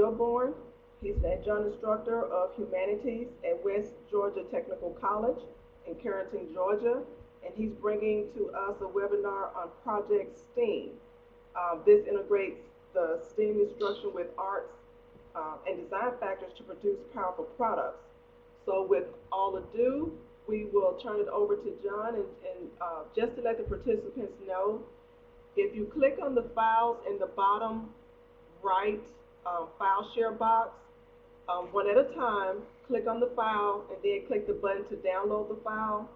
Wilborn. He's an adjunct instructor of Humanities at West Georgia Technical College in Carrollton, Georgia, and he's bringing to us a webinar on Project S.T.E.A.M. This integrates the STEAM instruction with arts and design factors to produce powerful products. So with all ado, we will turn it over to John, and just to let the participants know, if you click on the files in the bottom right file share box, one at a time, click on the file and then click the button to download the file.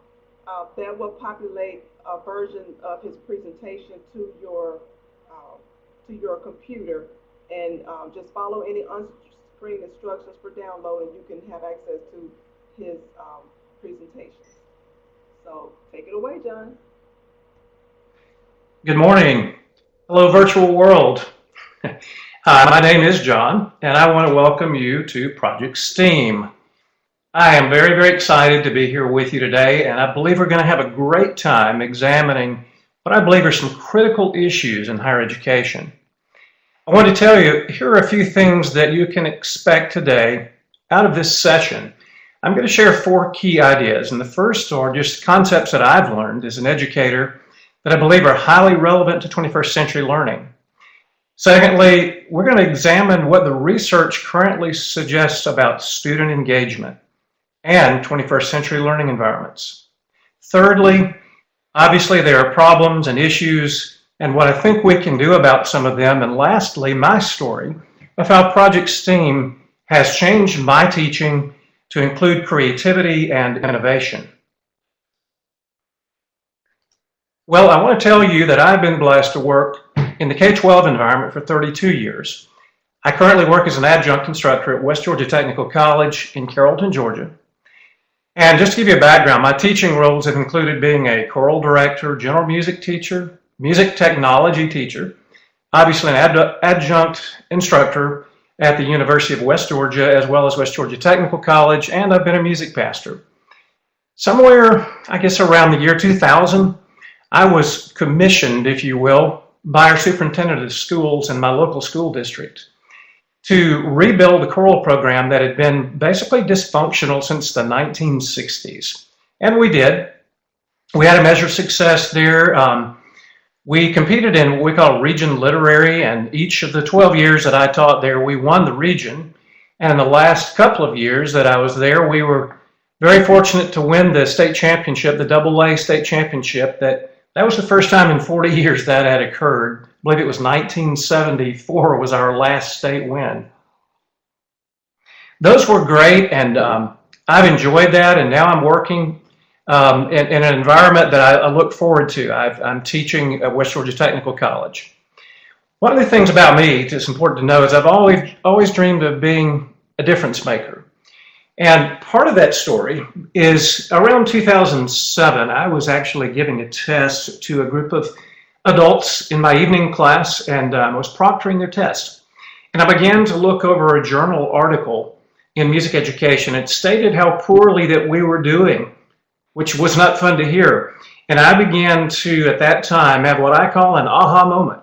That will populate a version of his presentation to your computer, and just follow any on-screen instructions for download and you can have access to his presentation. So take it away, John. Good morning. Hello, virtual world. My name is John, and I want to welcome you to Project S.T.E.A.M. I am very, very excited to be here with you today, and I believe we're going to have a great time examining what I believe are some critical issues in higher education. I want to tell you, here are a few things that you can expect today out of this session. I'm going to share 4 key ideas, and the first are just concepts that I've learned as an educator that I believe are highly relevant to 21st century learning. Secondly, we're going to examine what the research currently suggests about student engagement and 21st century learning environments. Thirdly, obviously there are problems and issues and what I think we can do about some of them. And lastly, my story of how Project S.T.E.A.M has changed my teaching to include creativity and innovation. Well, I want to tell you that I've been blessed to work in the K-12 environment for 32 years. I currently work as an adjunct instructor at West Georgia Technical College in Carrollton, Georgia. And just to give you a background, my teaching roles have included being a choral director, general music teacher, music technology teacher, obviously an adjunct instructor at the University of West Georgia, as well as West Georgia Technical College, and I've been a music pastor. Somewhere, I guess around the year 2000, I was commissioned, if you will, by our superintendent of schools in my local school district to rebuild the choral program that had been basically dysfunctional since the 1960s. And we did. We had a measure of success there. We competed in what we call region literary, and each of the 12 years that I taught there, we won the region. And in the last couple of years that I was there, we were very fortunate to win the state championship, the AA state championship. That was the first time in 40 years that had occurred. I believe it was 1974 was our last state win. Those were great, and I've enjoyed that, and now I'm working in an environment that I look forward to. I'm teaching at West Georgia Technical College. One of the things about me that's important to know is I've always dreamed of being a difference maker. And part of that story is around 2007, I was actually giving a test to a group of adults in my evening class, and I was proctoring their test. And I began to look over a journal article in music education. It stated how poorly that we were doing, which was not fun to hear. And I began to, at that time, have what I call an aha moment.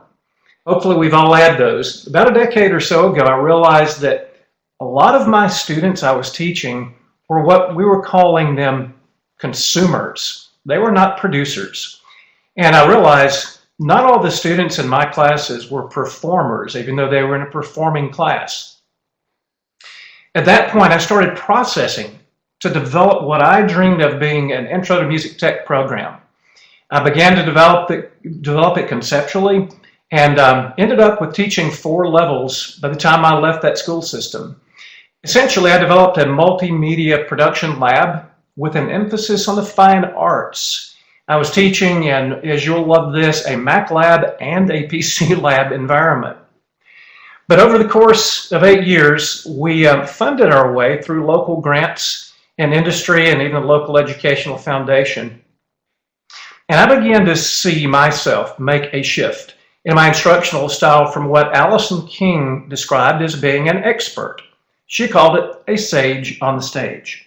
Hopefully we've all had those. About a decade or so ago, I realized that a lot of my students I was teaching were what we were calling them consumers. They were not producers. And I realized not all the students in my classes were performers, even though they were in a performing class. At that point, I started processing to develop what I dreamed of being an intro to music tech program. I began to develop it conceptually, and ended up with teaching 4 levels by the time I left that school system. Essentially, I developed a multimedia production lab with an emphasis on the fine arts. I was teaching, and as you'll love this, a Mac lab and a PC lab environment. But over the course of 8 years, we funded our way through local grants and industry and even a local educational foundation. And I began to see myself make a shift in my instructional style from what Alison King described as being an expert. She called it a sage on the stage.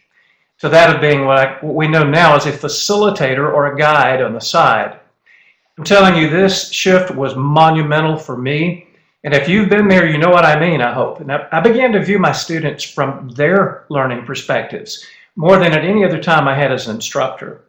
To that of being what we know now as a facilitator or a guide on the side. I'm telling you, this shift was monumental for me And if you've been there, you know what I mean, I hope. And I began to view my students from their learning perspectives more than at any other time I had as an instructor.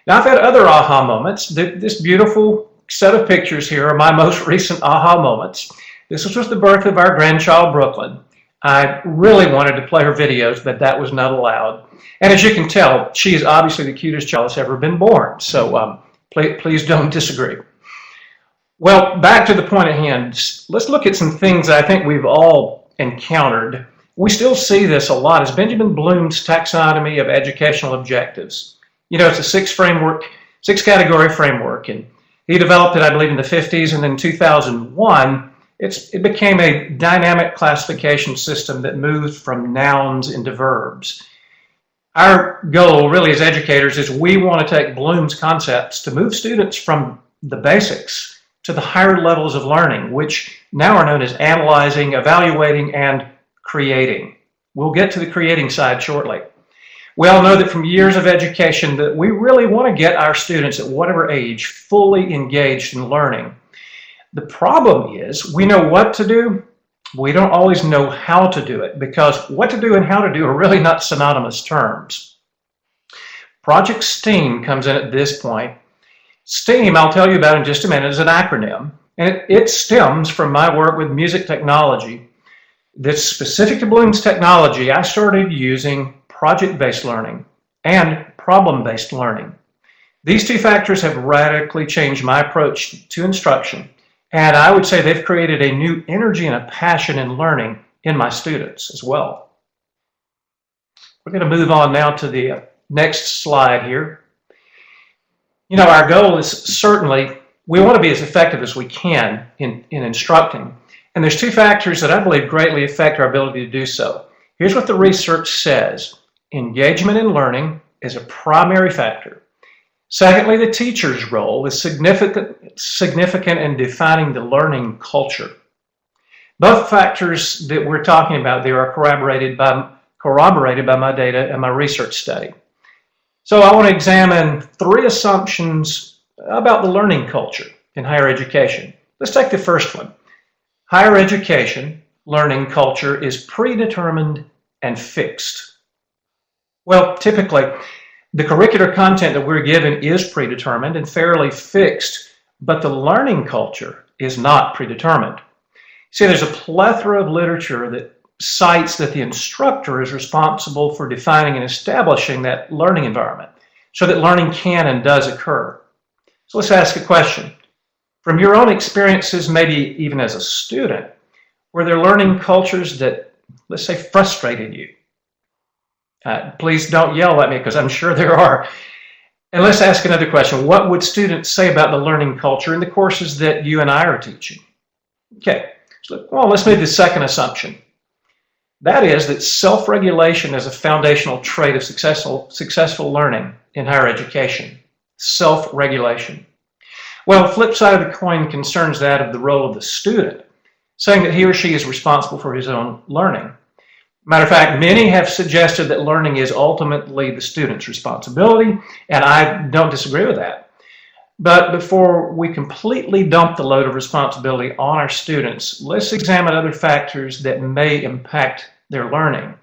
Now, I've had other aha moments. This beautiful set of pictures here are my most recent aha moments. This was with the birth of our grandchild, Brooklyn. I really wanted to play her videos, but that was not allowed. And as you can tell, she is obviously the cutest child that's ever been born. So please don't disagree. Well, back to the point at hand. Let's look at some things I think we've all encountered. We still see this a lot. It's Benjamin Bloom's taxonomy of educational objectives. You know, it's a six-category framework, and he developed it, I believe, in the 50s, and in 2001, it became a dynamic classification system that moved from nouns into verbs. Our goal, really, as educators, is we want to take Bloom's concepts to move students from the basics to the higher levels of learning, which now are known as analyzing, evaluating, and creating. We'll get to the creating side shortly. We all know that from years of education that we really want to get our students at whatever age fully engaged in learning. The problem is we know what to do, we don't always know how to do it, because what to do and how to do are really not synonymous terms. Project S.T.E.A.M comes in at this point. S.T.E.A.M, I'll tell you about in just a minute, is an acronym, and it stems from my work with music technology. That's specific to Bloom's technology. I started using project-based learning and problem-based learning. These two factors have radically changed my approach to instruction, and I would say they've created a new energy and a passion in learning in my students as well. We're going to move on now to the next slide here. You know, our goal is certainly, we want to be as effective as we can in instructing. And there's two factors that I believe greatly affect our ability to do so. Here's what the research says. Engagement in learning is a primary factor. Secondly, the teacher's role is significant in defining the learning culture. Both factors that we're talking about there are corroborated by my data and my research study. So I want to examine three assumptions about the learning culture in higher education. Let's take the first one. Higher education learning culture is predetermined and fixed. Well, typically, the curricular content that we're given is predetermined and fairly fixed, but the learning culture is not predetermined. See, there's a plethora of literature that cites that the instructor is responsible for defining and establishing that learning environment so that learning can and does occur. So let's ask a question. From your own experiences, maybe even as a student, were there learning cultures that, let's say, frustrated you? Please don't yell at me because I'm sure there are. And let's ask another question. What would students say about the learning culture in the courses that you and I are teaching? Okay, so, well, let's move to the second assumption. That is that self-regulation is a foundational trait of successful learning in higher education. Self-regulation. Well, the flip side of the coin concerns that of the role of the student, saying that he or she is responsible for his own learning. Matter of fact, many have suggested that learning is ultimately the student's responsibility, and I don't disagree with that. But before we completely dump the load of responsibility on our students, let's examine other factors that may impact their learning.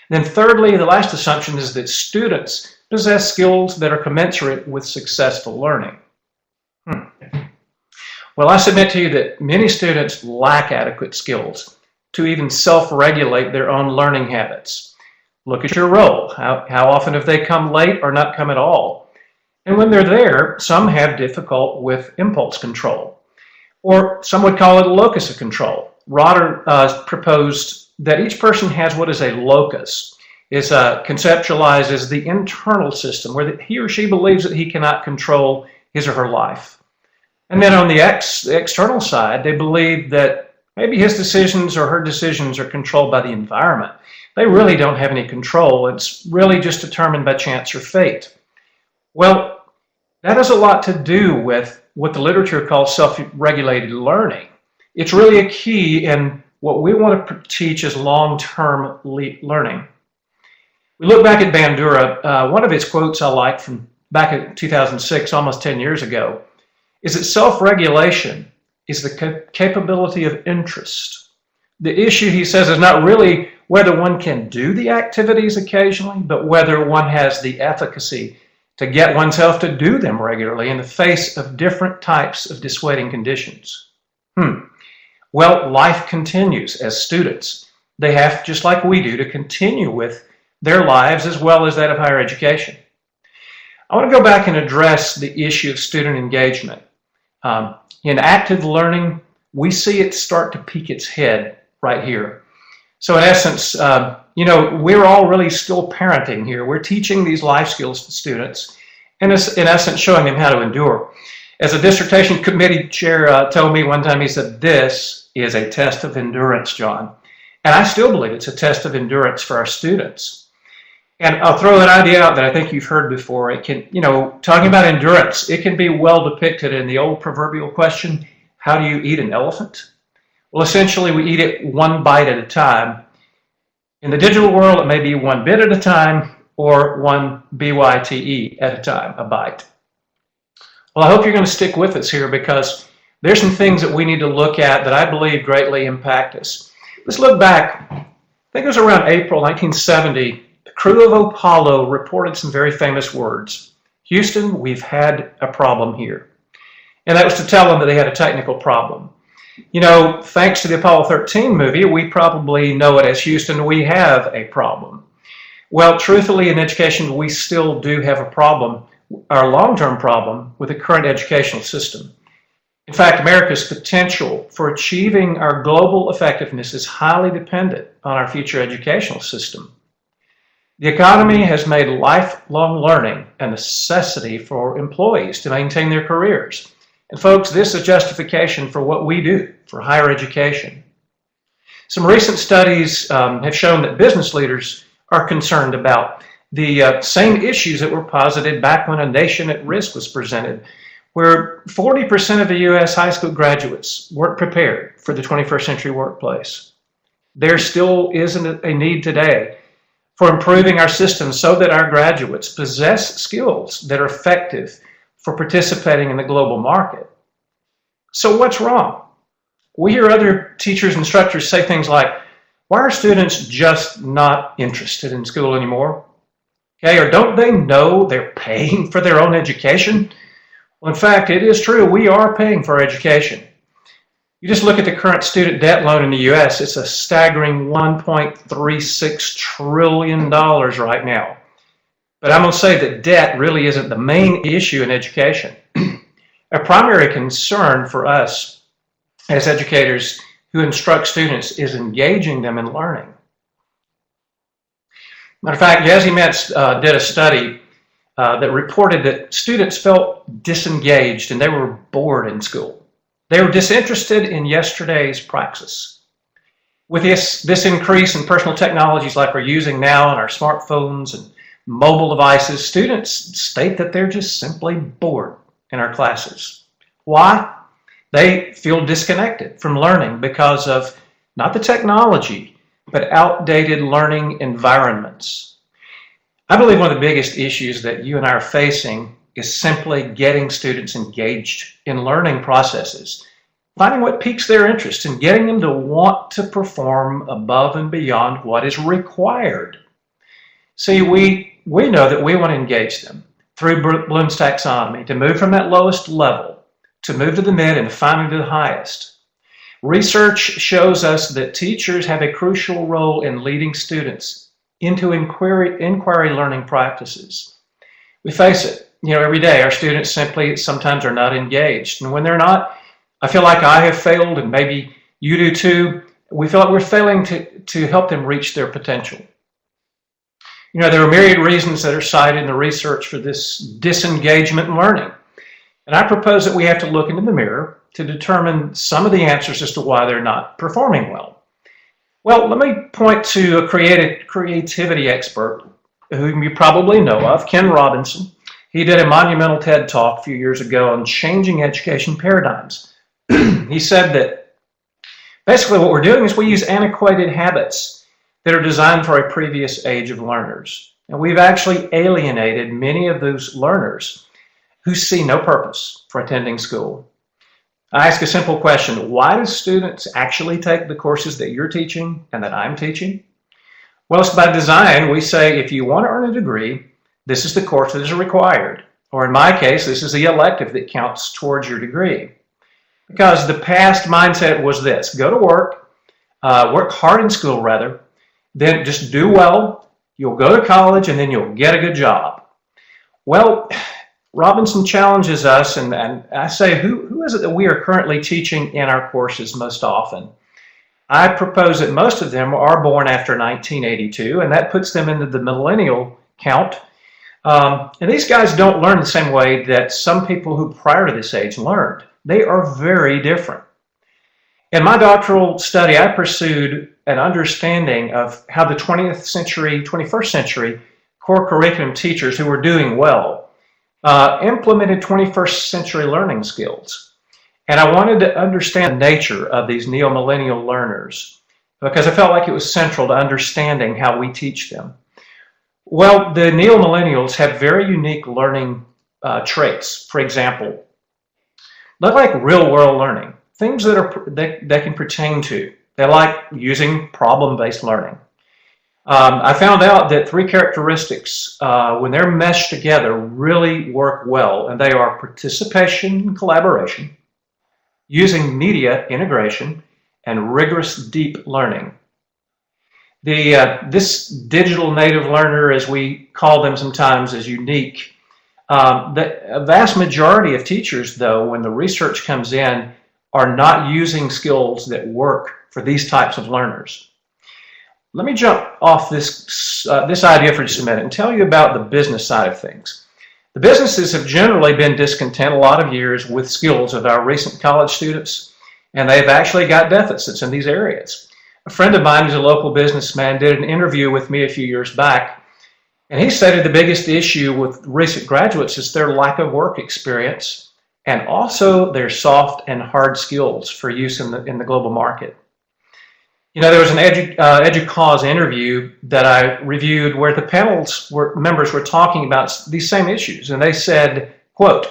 Then thirdly, the last assumption is that students possess skills that are commensurate with successful learning. Well, I submit to you that many students lack adequate skills to even self-regulate their own learning habits. Look at your role. How often have they come late or not come at all? And when they're there, some have difficulty with impulse control, or some would call it a locus of control. Rotter proposed that each person has what is a locus. It's conceptualized as the internal system where he or she believes that he cannot control his or her life. And then on the external side, they believe that maybe his decisions or her decisions are controlled by the environment. They really don't have any control. It's really just determined by chance or fate. Well, that has a lot to do with what the literature calls self-regulated learning. It's really a key in what we want to teach as long-term learning. We look back at Bandura. One of his quotes I like from back in 2006, almost 10 years ago, is that self-regulation is the capability of interest. The issue, he says, is not really whether one can do the activities occasionally, but whether one has the efficacy to get oneself to do them regularly in the face of different types of dissuading conditions. Well, life continues as students. They have, just like we do, to continue with their lives as well as that of higher education. I want to go back and address the issue of student engagement. In active learning, we see it start to peek its head right here. So in essence, we're all really still parenting here. We're teaching these life skills to students and in essence showing them how to endure. As a dissertation committee chair told me one time, he said, "This is a test of endurance, John." And I still believe it's a test of endurance for our students. And I'll throw an idea out that I think you've heard before. It can, talking about endurance, it can be well depicted in the old proverbial question, how do you eat an elephant? Well, essentially, we eat it one bite at a time. In the digital world, it may be one bit at a time or one BYTE at a time, a bite. Well, I hope you're going to stick with us here because there's some things that we need to look at that I believe greatly impact us. Let's look back. I think it was around April 1970. The crew of Apollo reported some very famous words. "Houston, we've had a problem here." And that was to tell them that they had a technical problem. Thanks to the Apollo 13 movie, we probably know it as Houston, we have a problem. Well, truthfully, in education, we still do have a problem, our long-term problem with the current educational system. In fact, America's potential for achieving our global effectiveness is highly dependent on our future educational system. The economy has made lifelong learning a necessity for employees to maintain their careers. And folks, this is justification for what we do for higher education. Some recent studies have shown that business leaders are concerned about the same issues that were posited back when A Nation at Risk was presented, where 40% of the U.S. high school graduates weren't prepared for the 21st century workplace. There still isn't a need today for improving our system so that our graduates possess skills that are effective for participating in the global market. So what's wrong? We hear other teachers and instructors say things like, "Why are students just not interested in school anymore?" Okay, or don't they know they're paying for their own education? Well, in fact, it is true. We are paying for our education. You just look at the current student debt loan in the U.S., it's a staggering $1.36 trillion right now. But I'm going to say that debt really isn't the main issue in education. A primary concern for us as educators who instruct students is engaging them in learning. Matter of fact, Yazzie Metz did a study that reported that students felt disengaged and they were bored in school. They were disinterested in yesterday's praxis. With this increase in personal technologies like we're using now on our smartphones and mobile devices, students state that they're just simply bored in our classes. Why? They feel disconnected from learning because of not the technology, but outdated learning environments. I believe one of the biggest issues that you and I are facing is simply getting students engaged in learning processes, finding what piques their interest and getting them to want to perform above and beyond what is required. See, we know that we want to engage them through Bloom's taxonomy to move from that lowest level to move to the mid and finally to the highest. Research shows us that teachers have a crucial role in leading students into inquiry learning practices. We face it, every day our students simply sometimes are not engaged. And when they're not, I feel like I have failed, and maybe you do too. We feel like we're failing to help them reach their potential. There are myriad reasons that are cited in the research for this disengagement in learning. And I propose that we have to look into the mirror to determine some of the answers as to why they're not performing well. Well, let me point to a creativity expert whom you probably know of, Ken Robinson. He did a monumental TED Talk a few years ago on changing education paradigms. He said that basically what we're doing is we use antiquated habits that are designed for a previous age of learners. And we've actually alienated many of those learners who see no purpose for attending school. I ask a simple question: why do students actually take the courses that you're teaching and that I'm teaching? Well, it's by design. We say if you want to earn a degree, this is the course that is required. Or in my case, this is the elective that counts towards your degree. Because the past mindset was this: go to work, work hard in school rather, then just do well, you'll go to college, and then you'll get a good job. Well, Robinson challenges us, and I say, who is it that we are currently teaching in our courses most often? I propose that most of them are born after 1982, and that puts them into the millennial count. And these guys don't learn the same way that some people who prior to this age learned. They are very different. In my doctoral study, I pursued an understanding of how the 20th century, 21st century core curriculum teachers who were doing well implemented 21st century learning skills. And I wanted to understand the nature of these neo-millennial learners because I felt like it was central to understanding how we teach them. Well, the neo-millennials have very unique learning traits. For example, they like real-world learning, things that they can pertain to. They like using problem-based learning. I found out that three characteristics, when they're meshed together, really work well, and they are participation and collaboration, using media integration, and rigorous deep learning. This digital native learner, as we call them sometimes, is unique. The vast majority of teachers, though, when the research comes in, are not using skills that work for these types of learners. Let me jump off this idea for just a minute and tell you about the business side of things. The businesses have generally been discontent a lot of years with skills of our recent college students, and they've actually got deficits in these areas. A friend of mine who's a local businessman did an interview with me a few years back, and he stated the biggest issue with recent graduates is their lack of work experience and also their soft and hard skills for use in the global market. You know, there was an EduCause interview that I reviewed where the members were talking about these same issues, and they said, quote,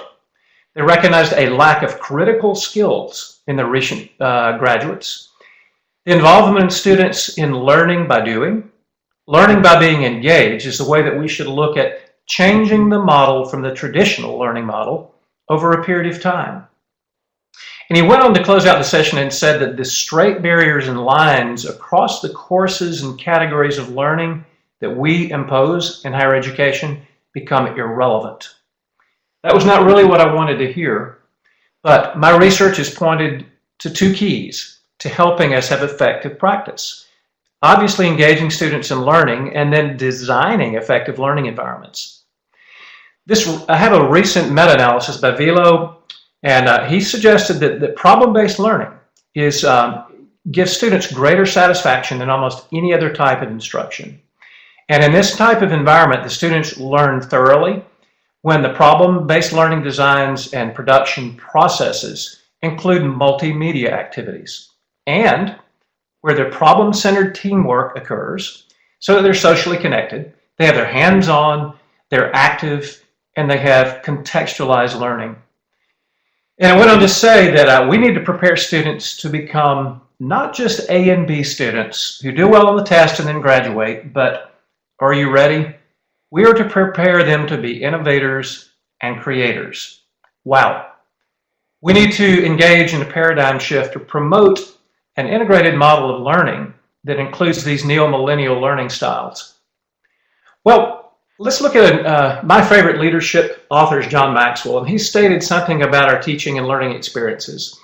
they recognized a lack of critical skills in the recent graduates. The involvement of students in learning by doing, learning by being engaged is the way that we should look at changing the model from the traditional learning model over a period of time. And he went on to close out the session and said that the straight barriers and lines across the courses and categories of learning that we impose in higher education become irrelevant. That was not really what I wanted to hear, but my research has pointed to two keys to helping us have effective practice. Obviously, engaging students in learning and then designing effective learning environments. I have a recent meta-analysis by Velo, and he suggested that problem-based learning gives students greater satisfaction than almost any other type of instruction. And in this type of environment, the students learn thoroughly when the problem-based learning designs and production processes include multimedia activities, and where their problem-centered teamwork occurs so that they're socially connected, they have their hands on, they're active, and they have contextualized learning. And I went on to say that we need to prepare students to become not just A and B students who do well on the test and then graduate, but are you ready? We are to prepare them to be innovators and creators. Wow. We need to engage in a paradigm shift to promote an integrated model of learning that includes these neo-millennial learning styles. Well, let's look at my favorite leadership author is John Maxwell, and he stated something about our teaching and learning experiences.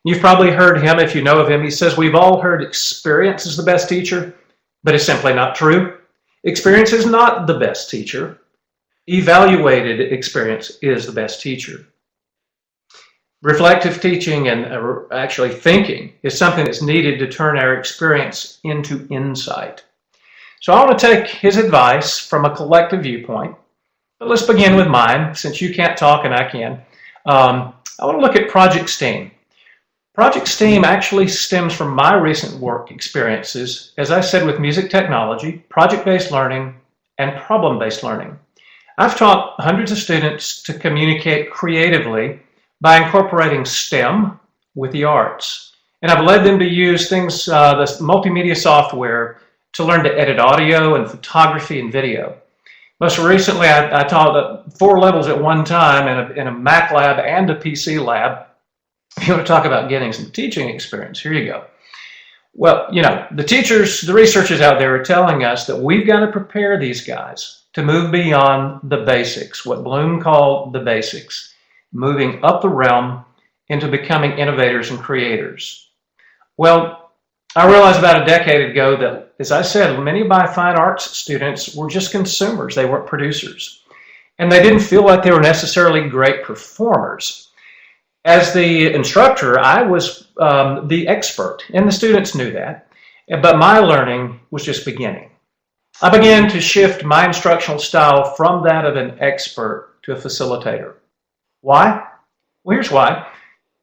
You've probably heard him if you know of him. He says, we've all heard experience is the best teacher, but it's simply not true. Experience is not the best teacher. Evaluated experience is the best teacher. Reflective teaching and actually thinking is something that's needed to turn our experience into insight. So I want to take his advice from a collective viewpoint, but let's begin with mine, since you can't talk and I can. I want to look at Project S.T.E.A.M. Project S.T.E.A.M actually stems from my recent work experiences, as I said, with music technology, project-based learning, and problem-based learning. I've taught hundreds of students to communicate creatively by incorporating STEM with the arts. And I've led them to use things, this multimedia software, to learn to edit audio and photography and video. Most recently, I taught at 4 levels at one time in a Mac lab and a PC lab. If you want to talk about getting some teaching experience, here you go. Well, you know, the teachers, the researchers out there are telling us that we've got to prepare these guys to move beyond the basics, what Bloom called the basics, moving up the realm into becoming innovators and creators. Well, I realized about a decade ago that, as I said, many of my fine arts students were just consumers. They weren't producers. And they didn't feel like they were necessarily great performers. As the instructor, I was the expert, and the students knew that. But my learning was just beginning. I began to shift my instructional style from that of an expert to a facilitator. Why? Well, here's why.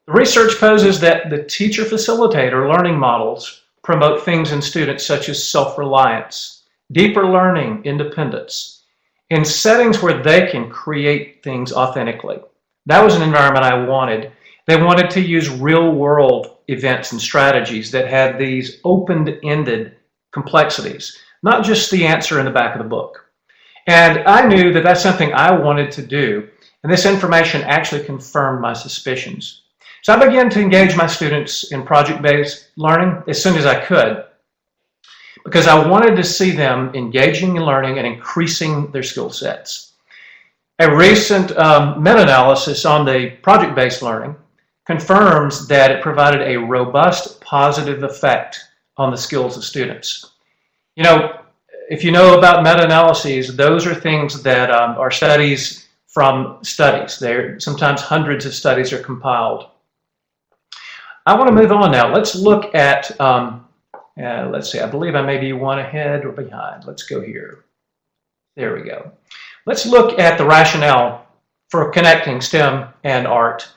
The research poses that the teacher-facilitator learning models promote things in students such as self-reliance, deeper learning, independence, in settings where they can create things authentically. That was an environment I wanted. They wanted to use real-world events and strategies that had these open-ended complexities, not just the answer in the back of the book. And I knew that that's something I wanted to do, and this information actually confirmed my suspicions. So I began to engage my students in project-based learning as soon as I could, because I wanted to see them engaging in learning and increasing their skill sets. A recent meta-analysis on the project-based learning confirms that it provided a robust positive effect on the skills of students. You know, if you know about meta-analyses, those are things that are studies from studies. Sometimes hundreds of studies are compiled. I want to move on now. Let's look at, let's see, I believe I may be one ahead or behind. Let's go here. There we go. Let's look at the rationale for connecting STEM and art.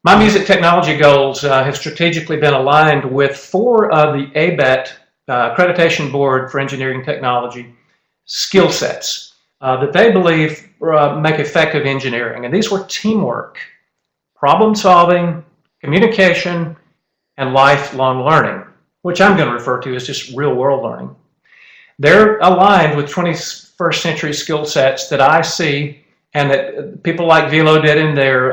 My music technology goals have strategically been aligned with 4 of the ABET Accreditation Board for Engineering Technology skill sets that they believe make effective engineering. And these were teamwork, problem solving, communication, and lifelong learning, which I'm going to refer to as just real-world learning. They're aligned with 21st century skill sets that I see and that people like Velo did in their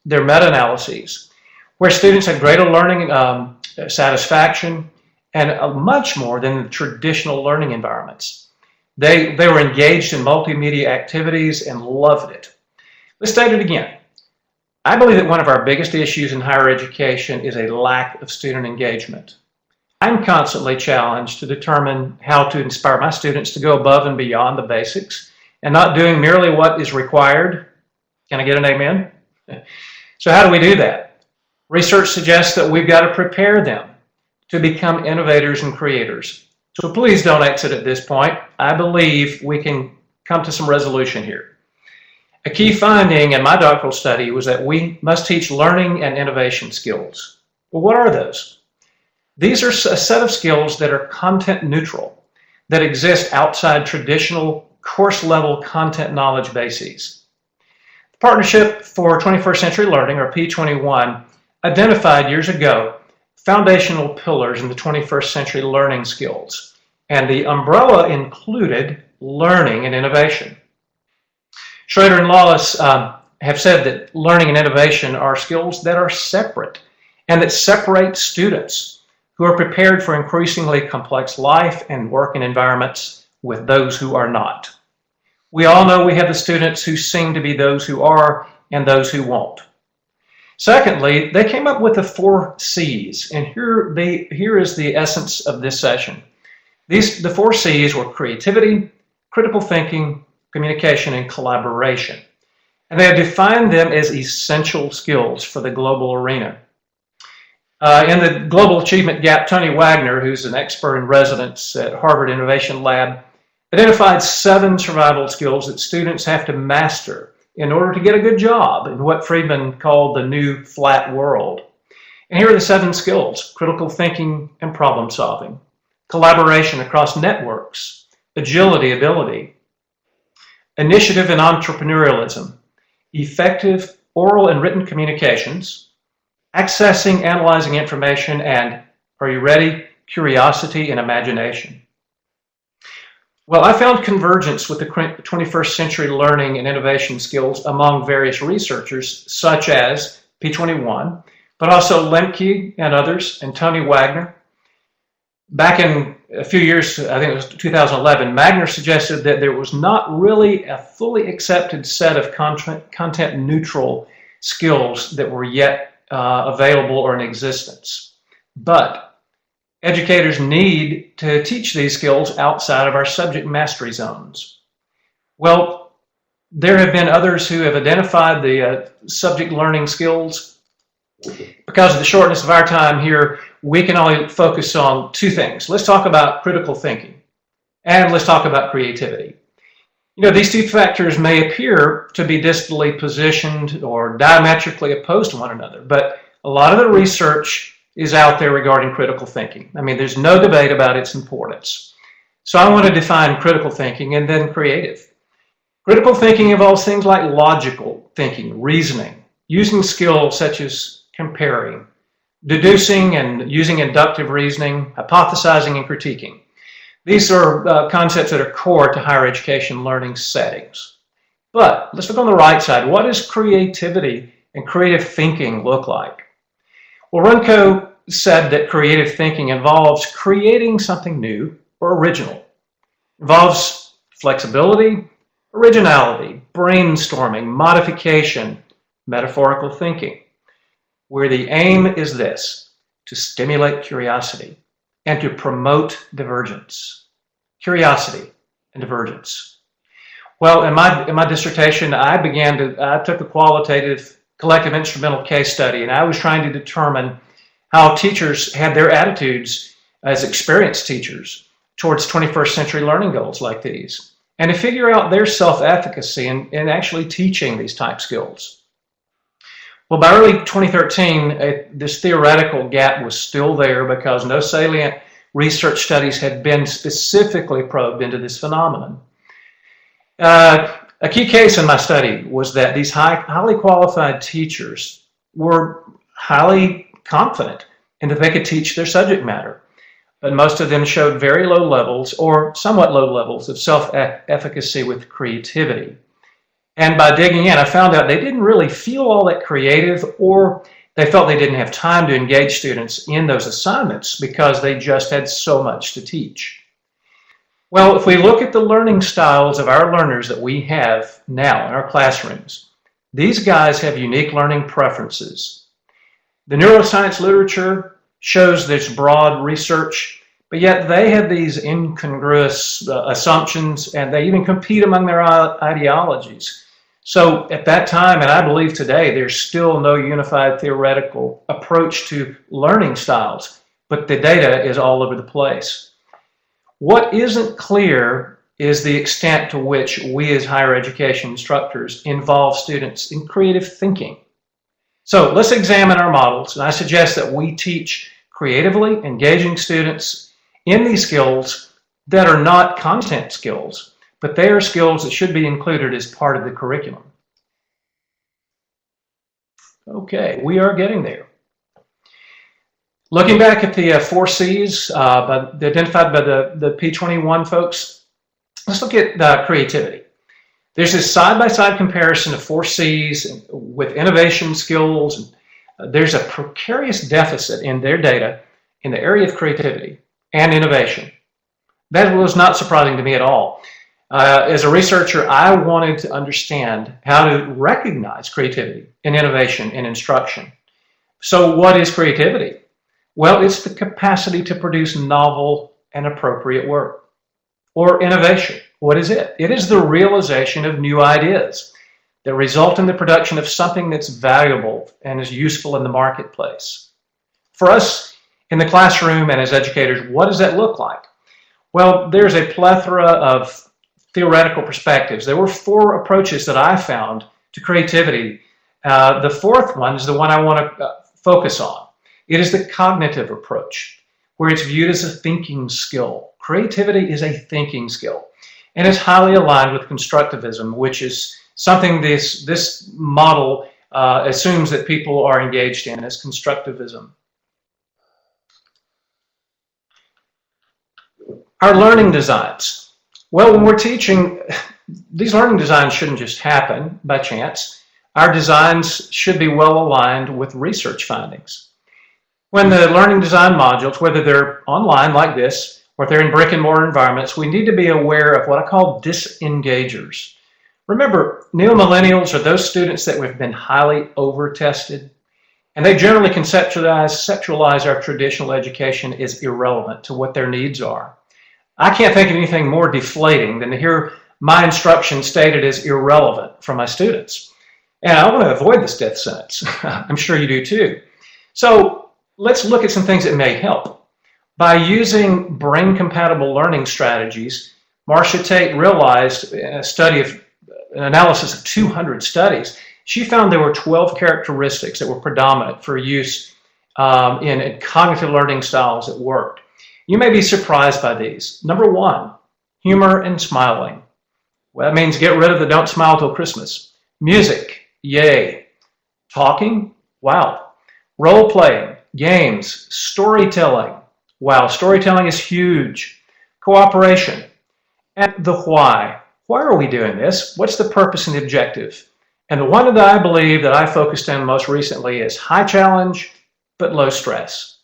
meta-analyses, where students had greater learning satisfaction and much more than the traditional learning environments. They were engaged in multimedia activities and loved it. Let's state it again. I believe that one of our biggest issues in higher education is a lack of student engagement. I'm constantly challenged to determine how to inspire my students to go above and beyond the basics and not doing merely what is required. Can I get an amen? So how do we do that? Research suggests that we've got to prepare them to become innovators and creators. So please don't exit at this point. I believe we can come to some resolution here. A key finding in my doctoral study was that we must teach learning and innovation skills. Well, what are those? These are a set of skills that are content neutral, that exist outside traditional course-level content knowledge bases. The Partnership for 21st Century Learning, or P21, identified years ago foundational pillars in the 21st century learning skills, and the umbrella included learning and innovation. Schrader and Lawless have said that learning and innovation are skills that are separate and that separate students who are prepared for increasingly complex life and working environments with those who are not. We all know we have the students who seem to be those who are and those who won't. Secondly, they came up with the 4 C's, and here is the essence of this session. The 4 C's were creativity, critical thinking, communication, and collaboration. And they have defined them as essential skills for the global arena. In the Global Achievement Gap, Tony Wagner, who's an expert in residence at Harvard Innovation Lab, identified 7 survival skills that students have to master in order to get a good job in what Friedman called the new flat world. And here are the 7 skills: critical thinking and problem solving, collaboration across networks, agility, ability, initiative and entrepreneurialism, effective oral and written communications, accessing, analyzing information, and, are you ready, curiosity and imagination. Well, I found convergence with the 21st century learning and innovation skills among various researchers, such as P21, but also Lemke and others, and Tony Wagner. Back in a few years, I think it was 2011, Wagner suggested that there was not really a fully accepted set of content neutral skills that were yet available or in existence. But educators need to teach these skills outside of our subject mastery zones. Well, there have been others who have identified the subject learning skills. Because of the shortness of our time here, we can only focus on two things. Let's talk about critical thinking, and let's talk about creativity. You know, these two factors may appear to be distantly positioned or diametrically opposed to one another, but a lot of the research is out there regarding critical thinking. I mean, there's no debate about its importance. So I want to define critical thinking and then creative. Critical thinking involves things like logical thinking, reasoning, using skills such as comparing, deducing and using inductive reasoning, hypothesizing and critiquing. These are concepts that are core to higher education learning settings. But let's look on the right side. What does creativity and creative thinking look like? Well, Runco said that creative thinking involves creating something new or original. It involves flexibility, originality, brainstorming, modification, metaphorical thinking, where the aim is this: to stimulate curiosity and to promote divergence. Curiosity and divergence. Well, in my dissertation, I took a qualitative collective instrumental case study, and I was trying to determine how teachers had their attitudes as experienced teachers towards 21st century learning goals like these, and to figure out their self-efficacy in actually teaching these type skills. Well, by early 2013, this theoretical gap was still there because no salient research studies had been specifically probed into this phenomenon. A key case in my study was that these highly qualified teachers were highly confident in that they could teach their subject matter, but most of them showed very low levels or somewhat low levels of self-efficacy with creativity. And by digging in, I found out they didn't really feel all that creative, or they felt they didn't have time to engage students in those assignments because they just had so much to teach. Well, if we look at the learning styles of our learners that we have now in our classrooms, these guys have unique learning preferences. The neuroscience literature shows this broad research, but yet they have these incongruous assumptions, and they even compete among their ideologies. So at that time, and I believe today, there's still no unified theoretical approach to learning styles, but the data is all over the place. What isn't clear is the extent to which we as higher education instructors involve students in creative thinking. So let's examine our models, and I suggest that we teach creatively engaging students in these skills that are not content skills, but they are skills that should be included as part of the curriculum. Okay, we are getting there. Looking back at the 4 C's identified by the P21 folks, let's look at creativity. There's this side-by-side comparison of 4 C's with innovation skills. There's a precarious deficit in their data in the area of creativity and innovation. That was not surprising to me at all. As a researcher, I wanted to understand how to recognize creativity and innovation in instruction. So what is creativity? Well, it's the capacity to produce novel and appropriate work. Or innovation, what is it? It is the realization of new ideas that result in the production of something that's valuable and is useful in the marketplace. For us in the classroom and as educators, what does that look like? Well, there's a plethora of theoretical perspectives. There were 4 approaches that I found to creativity. The 4th one is the one I want to focus on. It is the cognitive approach, where it's viewed as a thinking skill. Creativity is a thinking skill, and it's highly aligned with constructivism, which is something this model assumes that people are engaged in as constructivism. Our learning designs. Well, when we're teaching, these learning designs shouldn't just happen by chance. Our designs should be well aligned with research findings. When the learning design modules, whether they're online like this, or if they're in brick and mortar environments, we need to be aware of what I call disengagers. Remember, neo-millennials are those students that have been highly over-tested, and they generally sexualize our traditional education as irrelevant to what their needs are. I can't think of anything more deflating than to hear my instruction stated as irrelevant from my students. And I want to avoid this death sentence. I'm sure you do too. So let's look at some things that may help. By using brain-compatible learning strategies, Marcia Tate realized in an analysis of 200 studies, she found there were 12 characteristics that were predominant for use in cognitive learning styles that worked. You may be surprised by these. Number one, humor and smiling. Well, that means get rid of the don't smile till Christmas. Music, yay. Talking, wow. Role-playing, games, storytelling. Wow, storytelling is huge. Cooperation. And the why. Why are we doing this? What's the purpose and the objective? And the one that I believe that I focused on most recently is high challenge, but low stress.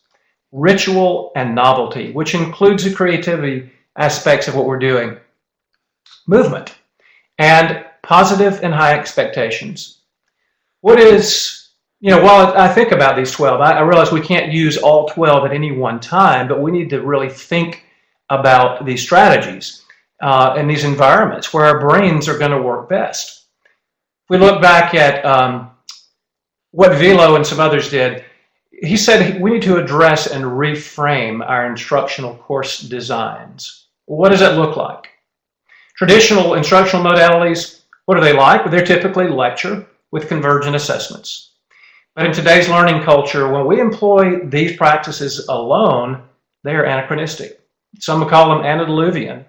Ritual and novelty, which includes the creativity aspects of what we're doing. Movement. And positive and high expectations. What is... while I think about these 12, I realize we can't use all 12 at any one time, but we need to really think about these strategies and these environments where our brains are going to work best. If we look back at what Velo and some others did, he said we need to address and reframe our instructional course designs. Well, what does that look like? Traditional instructional modalities, what are they like? Well, they're typically lecture with convergent assessments. But in today's learning culture, when we employ these practices alone, they are anachronistic. Some would call them antediluvian.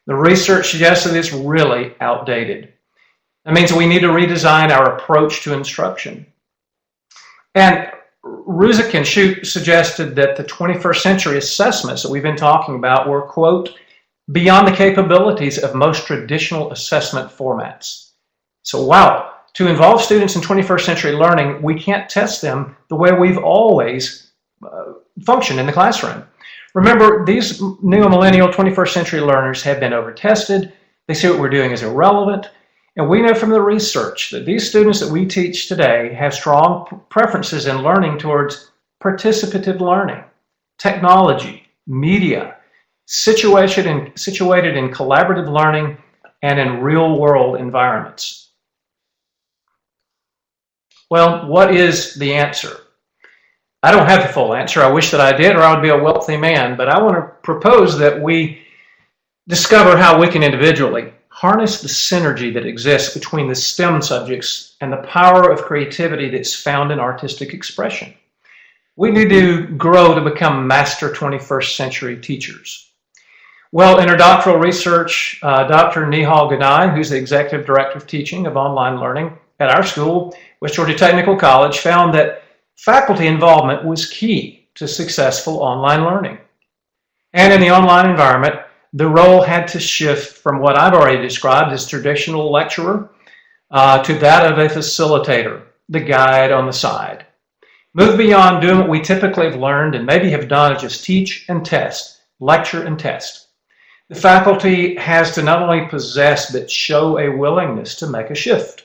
The research suggests that it's really outdated. That means we need to redesign our approach to instruction. And Ruzikin suggested that the 21st century assessments that we've been talking about were, quote, beyond the capabilities of most traditional assessment formats. So, wow. To involve students in 21st century learning, we can't test them the way we've always functioned in the classroom. Remember, these neo-millennial 21st century learners have been over-tested. They see what we're doing as irrelevant. And we know from the research that these students that we teach today have strong preferences in learning towards participative learning, technology, media, situated in collaborative learning, and in real-world environments. Well, what is the answer? I don't have the full answer. I wish that I did, or I would be a wealthy man. But I want to propose that we discover how we can individually harness the synergy that exists between the STEM subjects and the power of creativity that's found in artistic expression. We need to grow to become master 21st century teachers. Well, in her doctoral research, Dr. Nihal Ganai, who's the Executive Director of Teaching of Online Learning at our school, West Georgia Technical College, found that faculty involvement was key to successful online learning. And in the online environment, the role had to shift from what I've already described as traditional lecturer to that of a facilitator, the guide on the side. Move beyond doing what we typically have learned and maybe have done is just teach and test, lecture and test. The faculty has to not only possess but show a willingness to make a shift.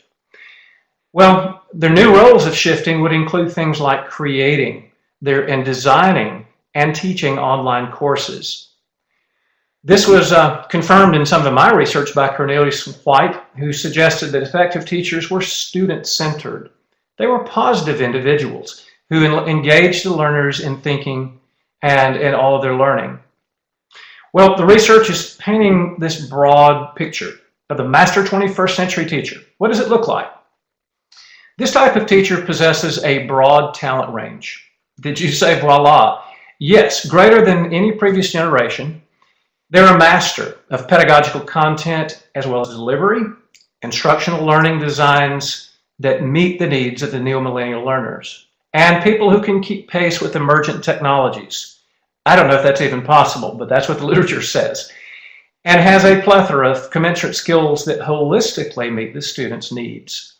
Well, their new roles of shifting would include things like creating and designing and teaching online courses. This was confirmed in some of my research by Cornelius White, who suggested that effective teachers were student-centered. They were positive individuals who engaged the learners in thinking and in all of their learning. Well, the research is painting this broad picture of the master 21st century teacher. What does it look like? This type of teacher possesses a broad talent range. Did you say voila? Yes, greater than any previous generation. They're a master of pedagogical content as well as delivery, instructional learning designs, that meet the needs of the neo-millennial learners and people who can keep pace with emergent technologies. I don't know if that's even possible, but that's what the literature says. And has a plethora of commensurate skills that holistically meet the student's needs.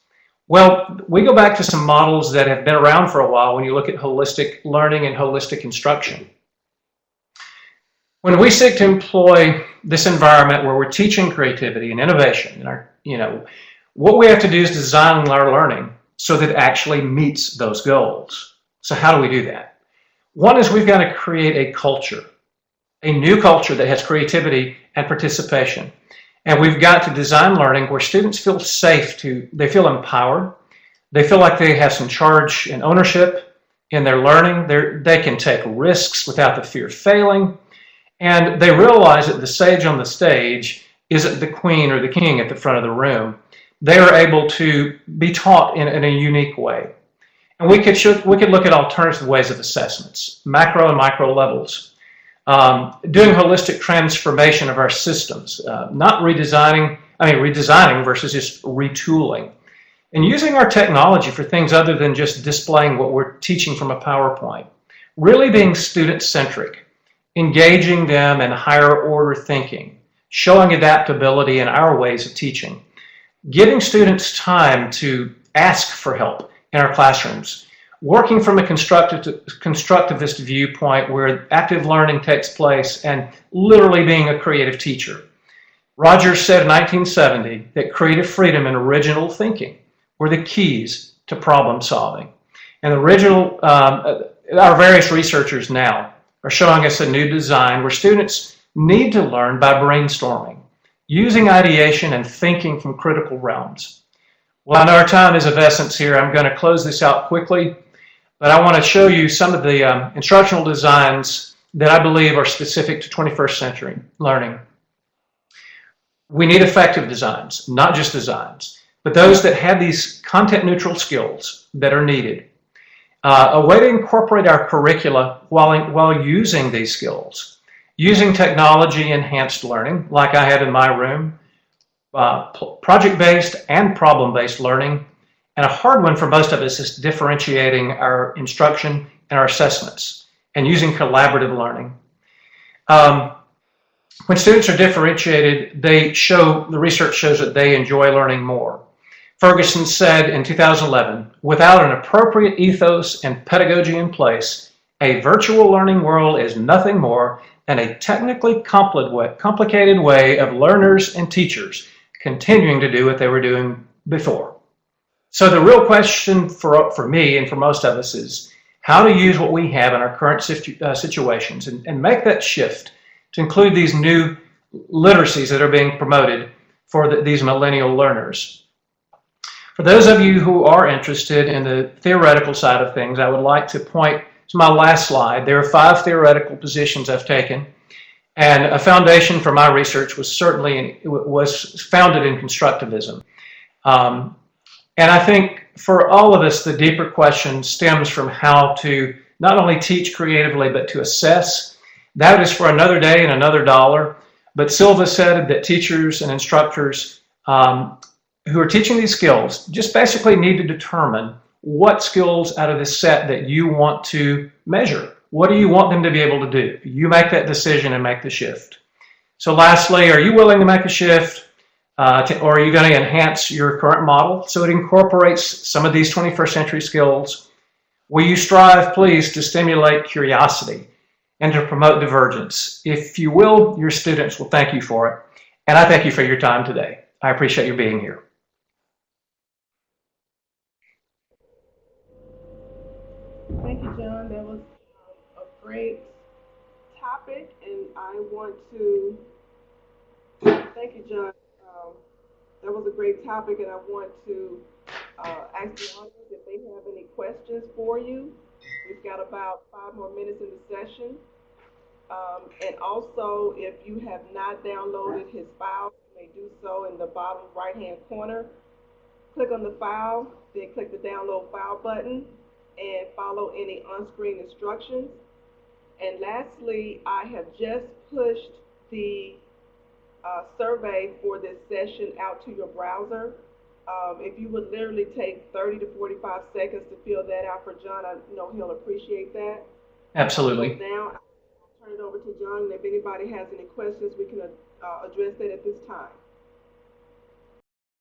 Well, we go back to some models that have been around for a while when you look at holistic learning and holistic instruction. When we seek to employ this environment where we're teaching creativity and innovation, what we have to do is design our learning so that it actually meets those goals. So how do we do that? One is we've got to create a culture, a new culture that has creativity and participation. And we've got to design learning where students feel safe they feel empowered, they feel like they have some charge and ownership in their learning, they can take risks without the fear of failing, and they realize that the sage on the stage isn't the queen or the king at the front of the room. They are able to be taught in a unique way. And we could look at alternative ways of assessments, macro and micro levels, doing holistic transformation of our systems, not redesigning versus just retooling, and using our technology for things other than just displaying what we're teaching from a PowerPoint, really being student-centric, engaging them in higher order thinking, showing adaptability in our ways of teaching, giving students time to ask for help in our classrooms, working from a constructivist viewpoint where active learning takes place, and literally being a creative teacher. Rogers said in 1970 that creative freedom and original thinking were the keys to problem solving. And our various researchers now are showing us a new design where students need to learn by brainstorming, using ideation and thinking from critical realms. Well, I know our time is of essence here. I'm going to close this out quickly, but I want to show you some of the instructional designs that I believe are specific to 21st century learning. We need effective designs, not just designs, but those that have these content-neutral skills that are needed. A way to incorporate our curricula while using these skills, using technology-enhanced learning, like I had in my room, project-based and problem-based learning, and a hard one for most of us is differentiating our instruction and our assessments and using collaborative learning. When students are differentiated, the research shows that they enjoy learning more. Ferguson said in 2011, without an appropriate ethos and pedagogy in place, a virtual learning world is nothing more than a technically complicated way of learners and teachers continuing to do what they were doing before. So the real question for me and for most of us is how to use what we have in our current situations and make that shift to include these new literacies that are being promoted for these millennial learners. For those of you who are interested in the theoretical side of things, I would like to point to my last slide. There are 5 theoretical positions I've taken, and a foundation for my research was founded in constructivism. And I think for all of us, the deeper question stems from how to not only teach creatively, but to assess. That is for another day and another dollar. But Silva said that teachers and instructors who are teaching these skills just basically need to determine what skills out of this set that you want to measure. What do you want them to be able to do? You make that decision and make the shift. So lastly, are you willing to make a shift or are you going to enhance your current model so it incorporates some of these 21st century skills? Will you strive, please, to stimulate curiosity and to promote divergence? If you will, your students will thank you for it. And I thank you for your time today. I appreciate you being here. Thank you, John. That was a great topic, and I want to thank you, John. That was a great topic, and I want to ask the audience if they have any questions for you. We've got about 5 more minutes in the session. And also, if you have not downloaded his file, you may do so in the bottom right-hand corner. Click on the file, then click the download file button, and follow any on-screen instructions. And lastly, I have just pushed the survey for this session out to your browser. If you would literally take 30 to 45 seconds to fill that out for John, I know he'll appreciate that. So Absolutely. now I'll turn it over to John, and if anybody has any questions, we can address that at this time.